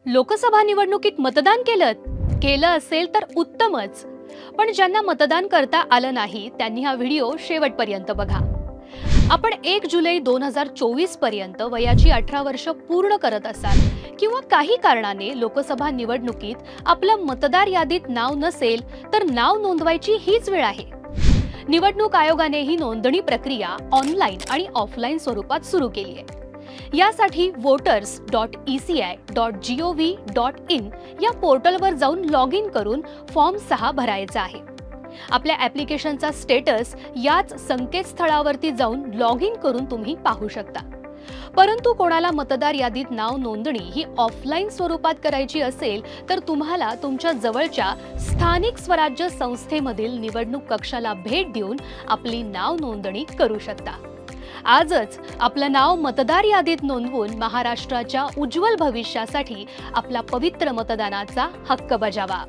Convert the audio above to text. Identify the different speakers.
Speaker 1: लोकसभा निवडणुकीत मतदान केलं असेल तर उत्तमच, पण ज्यांना मतदान करता आलं नाही त्यांनी हा व्हिडिओ शेवटपर्यंत बघा। आपण 1 जुलै 2024 पर्यंत वयाची 18 वर्ष पूर्ण करत असाल किंवा काही कारणाने लोकसभा निवडणुकीत आपलं मतदार यादीत नाव नसेल तर नाव नोंदवायची हीच वेळ आहे। निवडणूक आयोगाने ही नोंदणी प्रक्रिया ऑनलाईन आणि ऑफलाईन स्वरूपात सुरू केली आहे। यासाठी voters.eci.gov.in या पोर्टलवर जाऊन लॉग इन करून फॉर्म 6 भरायचा आहे। आपल्या ॲप्लिकेशनचा स्टेटस याच संकेतस्थळावरती जाऊन लॉग इन करून तुम्ही पाहू शकता। परंतु कोणाला मतदार यादीत नाव नोंदणी ही ऑफलाईन स्वरूपात करायची असेल तर तुम्हाला तुमच्या जवळच्या स्थानिक स्वराज्य संस्थेमधील निवडणूक कक्षाला भेट देऊन आपली नाव नोंदणी करू शकता। आजच आपलं नाव मतदार यादीत नोंदवून महाराष्ट्राच्या उज्ज्वल भविष्यासाठी आपला पवित्र मतदानाचा हक्क बजावा।